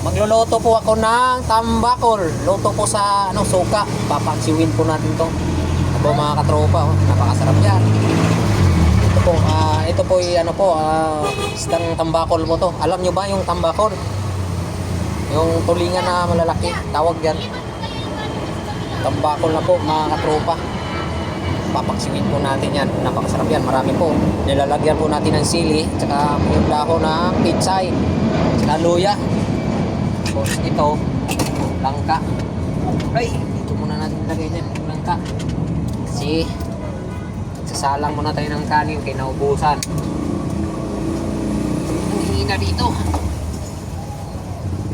Magluluto po ako ng tambakol. Luto po sa suka. Papaksiwin po natin to. Abo mga katropa, oh. Napakasarap yan. Ito po isdang tambakol po to. Alam nyo ba yung tambakol? Yung tulingan na malalaki, tawag yan. Tambakol na po mga katropa. Papaksiwin po natin yan. Napakasarap yan. Marami po. Nilalagyan po natin ng sili, tsaka yung dahon ng pitsay, tsaka luya. Tapos ito, langka. Ay, dito muna natin lagay niyan yung langka. Kasi sasalang muna tayo ng kanin kay naubusan. Ang hina dito.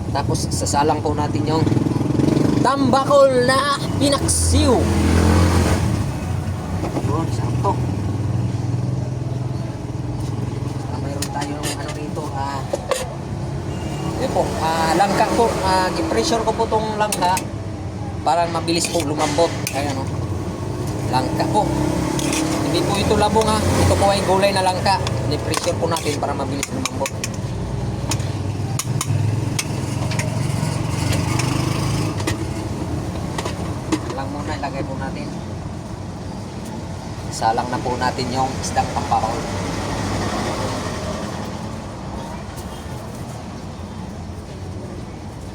Tapos sasalang po natin yung tambakol na pinaksiw. Yun, sarap to. Mayroon tayong rito. Ito po, langka po. I-pressure ko po tong langka para mabilis po lumambot. Ayan o. Langka po. Hindi po ito labong ha. Ito po ay gulay na langka. I-pressure po natin para mabilis lumambot. Lang muna ilagay po natin. Salang na po natin yung isdang tambakol.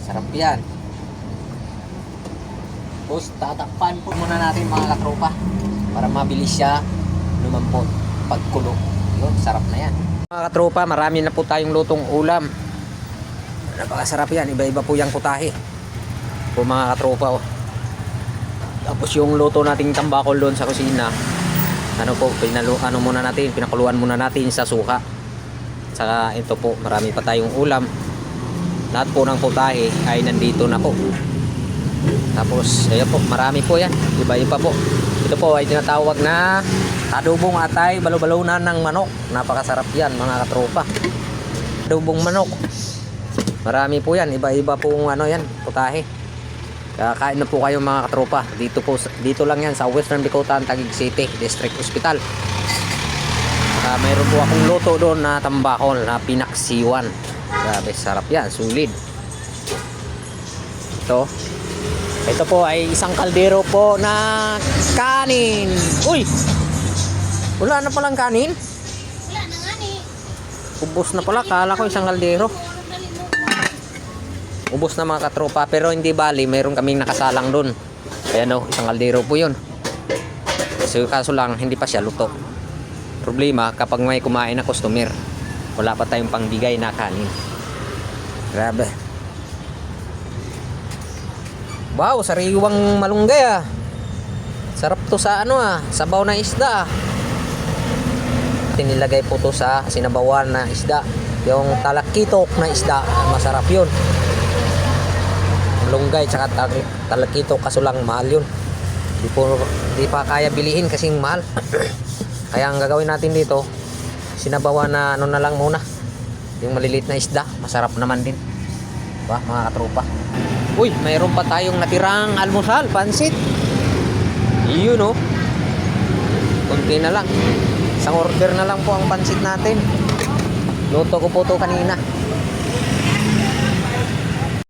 Sarap yan. Tapos tatakpan po muna natin mga katropa para mabilis siya lumambot pagkulo. Yun, sarap na yan. Mga katropa, marami na po tayong lutong ulam. Napakasarap yan. Iba-iba po yung putahe po mga katropa. Oh. Tapos yung luto nating tambakol doon sa kusina, muna natin, pinakuluan muna natin sa suka. Saka ito po, marami pa tayong ulam. Lahat po ng putahe ay nandito na po. Tapos ayan po, marami po yan. Iba-iba po. Ito po ay tinatawag na adobong atay balo-balonan ng manok. Napakasarap yan mga katropa. Adobong manok. Marami po yan. Iba-iba pong yan, putahe. Kakain na po kayo mga katropa. Dito lang yan sa Western Bicotan, Taguig City District Hospital. Mayroon po akong luto doon na tambakol na pinaksiwan. Grabe, sarap yan, sulit. Ito po ay isang kaldero po na kanin. Uy! Wala na palang kanin? Wala na nga ni. Ubos na pala, kala ko isang kaldero. Ubos na mga katropa, pero hindi bali, mayroon kaming nakasalang doon. Ayan o, isang kaldero po yun. Kaso lang, hindi pa siya luto. Problema, kapag may kumain na customer, wala pa tayong pangbigay na kanin. Grabe. Wow, sariwang malunggay ah. Sarap to sa sabaw na isda. Tinilagay po to sa sinabawan na isda. Yung talakitok na isda, masarap yun. Malunggay tsaka talakitok, kaso lang mahal yun. Di pa kaya bilihin kasing mahal. Kaya ang gagawin natin dito, sinabawan na na lang muna. Yung maliliit na isda, masarap naman din. Diba mga katropa? Uy, mayroon pa tayong natirang almusal, pansit. Yun o. Kunti na lang. Isang order na lang po ang pansit natin. Luto ko po to kanina.